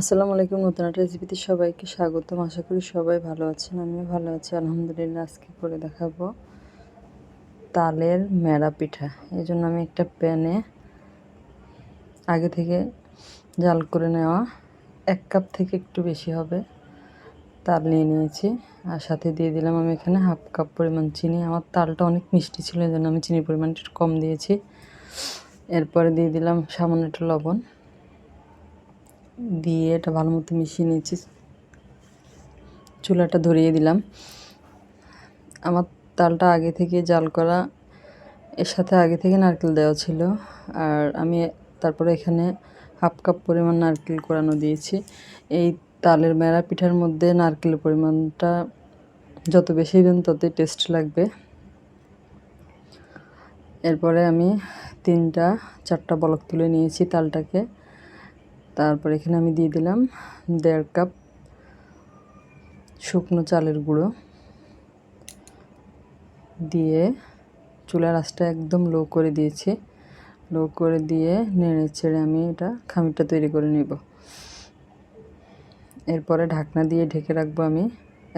আসসালামু আলাইকুম। নতুন একটা রেসিপিতে সবাইকে স্বাগতম। আশা করি সবাই ভালো আছেন। আমিও ভালো আছি আলহামদুলিল্লাহ। আজকে করে দেখাবো তালের মেরা পিঠা। এই জন্য আমি একটা প্যানে আগে থেকে জাল করে নেওয়া 1 কাপ থেকে একটু বেশি হবে তাল নিয়ে নিয়েছি। আর সাথে দিয়ে দিলাম আমি এখানে 1/2 কাপ পরিমাণ চিনি। আমার তালটা অনেক মিষ্টি ছিল, এই জন্য আমি চিনির পরিমাণটা একটু কম দিয়েছি। এরপরে দিয়ে দিলাম সামান্য একটু লবণ, দিয়ে এটা ভালো মতো মিশিয়ে নিয়েছি। চুলাটা ধরিয়ে দিলাম। আমার তালটা আগে থেকে জাল করা, এর সাথে আগে থেকে নারকেল দেওয়া ছিল। আর আমি তারপরে এখানে 1/2 কাপ পরিমাণ নারকেল কোরানো দিয়েছি। এই তালের মেরা পিঠার মধ্যে নারকেলের পরিমাণটা যত বেশি দিন ততই টেস্ট লাগবে। এরপরে আমি 3-4টা বলক তুলে নিয়েছি তালটাকে। তারপর এখানে আমি দিয়ে দিলাম 1.5 কাপ শুকনো চালের গুঁড়ো, দিয়ে চুলার আঁচটা একদম লো করে দিয়েছি। লো করে দিয়ে নেড়ে ছেড়ে আমি এটা খামিরটা তৈরি করে নেব। এরপরে ঢাকনা দিয়ে ঢেকে রাখবো। আমি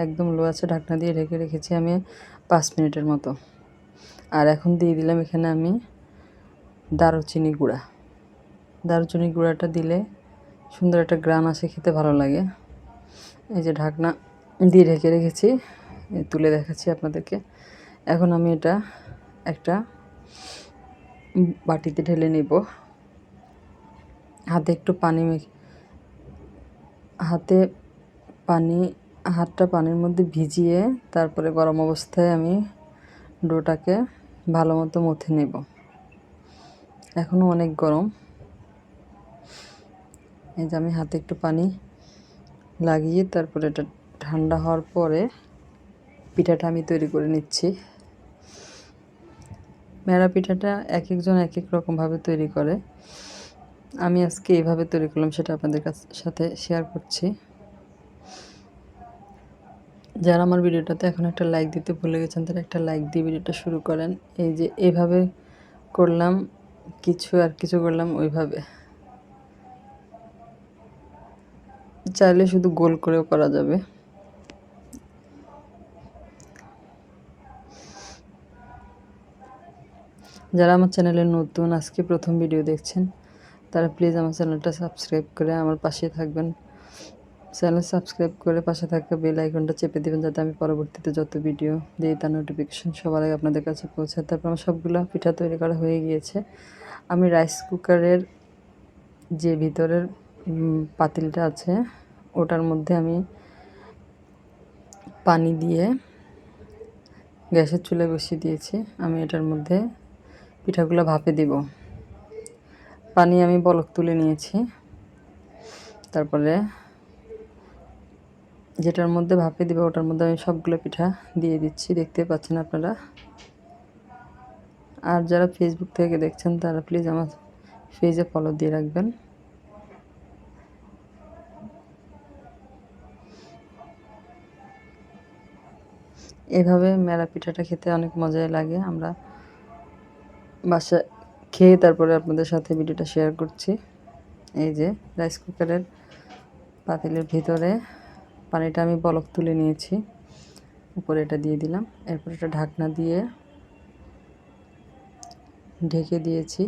একদম লো আছে ঢাকনা দিয়ে ঢেকে রেখেছি আমি 5 মিনিটের মতো। আর এখন দিয়ে দিলাম এখানে আমি দারুচিনি গুঁড়া। দারুচিনি গুঁড়াটা দিলে সুন্দর একটা গ্রান আসে, খেতে ভালো লাগে। এই যে ঢাকনা দিয়ে ঢেকে রেখেছি, তুলে দেখাচ্ছি আপনাদেরকে। এখন আমি এটা একটা বাটিতে ঢেলে নেব। হাতটা পানির মধ্যে ভিজিয়ে তারপরে গরম অবস্থায় আমি ডোটাকে ভালো মতো মথে নেব। এখনও অনেক গরম। এই যে আমি হাতে একটু পানি লাগিয়ে তারপরে এটা ঠান্ডা হওয়ার পরে পিঠাটা আমি তৈরি করে নিচ্ছি। মেরা পিঠাটা এক একজন এক এক রকমভাবে তৈরি করে। আমি আজকে এইভাবে তৈরি করলাম, সেটা আপনাদের সাথে শেয়ার করছি। যারা আমার ভিডিওটাতে এখন একটা লাইক দিতে ভুলে গেছেন, তারা একটা লাইক দিয়ে ভিডিওটা শুরু করেন। এই যে এভাবে করলাম কিছু করলাম ওইভাবে। চাইলে শুধু গোল করেও করা যাবে। যারা আমার চ্যানেলে নতুন, আজকে প্রথম ভিডিও দেখছেন, তারা প্লিজ আমার চ্যানেলটা সাবস্ক্রাইব করে আমার পাশে থাকবেন। চ্যানেল সাবস্ক্রাইব করে পাশে থাকা বেল আইকনটা চেপে দেবেন, যাতে আমি পরবর্তীতে যত ভিডিও দিই তার নোটিফিকেশন সবার আগে আপনাদের কাছে পৌঁছায়। তারপর আমার সবগুলো পিঠা তৈরি করা হয়ে গিয়েছে। আমি রাইস কুকারের যে ভিতরের পাতিলটা আছে ওটার মধ্যে আমি পানি দিয়ে গ্যাসের চুলায় বসিয়ে দিয়েছি। আমি এটার মধ্যে পিঠাগুলো ভাপে দিব। পানি আমি বলক তুলে নিয়েছি। তারপরে যেটার মধ্যে ভাপে দিব ওটার মধ্যে আমি সবগুলো পিঠা দিয়ে দিচ্ছি, দেখতে পাচ্ছেন আপনারা। আর যারা ফেসবুক থেকে দেখছেন তারা প্লিজ আমার পেজে ফলো দিয়ে রাখবেন। এভাবে মেরা পিঠাটা খেতে অনেক মজাই লাগে। আমরা বাসায় খেয়ে তারপরে আপনাদের সাথে ভিডিওটা শেয়ার করছি। এই যে রাইস কুকারের পাতিলের ভিতরে পানিটা আমি বলক তুলে নিয়েছি, উপরে এটা দিয়ে দিলাম। এরপর এটা ঢাকনা দিয়ে ঢেকে দিয়েছি।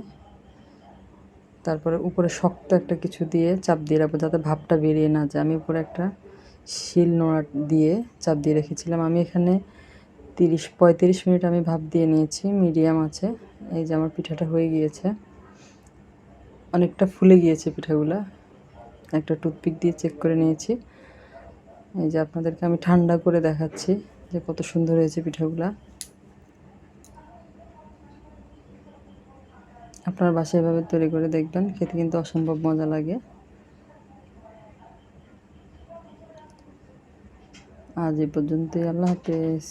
তারপরে উপরে শক্ত একটা কিছু দিয়ে চাপ দিয়ে রাখবো, যাতে ভাপটা বেরিয়ে না যায়। আমি উপরে একটা শিল নোড়া দিয়ে চাপ দিয়ে রেখেছিলাম। আমি এখানে 30-35 মিনিট আমি ভাপ দিয়ে নিয়েছি মিডিয়াম আছে। এই যে আমার পিঠাটা হয়ে গিয়েছে, অনেকটা ফুলে গিয়েছে পিঠাগুলা। একটা টুথপিক দিয়ে চেক করে নিয়েছি। এই যে আপনাদেরকে আমি ঠান্ডা করে দেখাচ্ছি যে কত সুন্দর হয়েছে পিঠাগুলা। আপনার বাসায় এভাবে তৈরি করে দেখবেন, খেতে কিন্তু অসম্ভব মজা লাগে। আজ এই পর্যন্তই। আল্লাহ হাফেজ।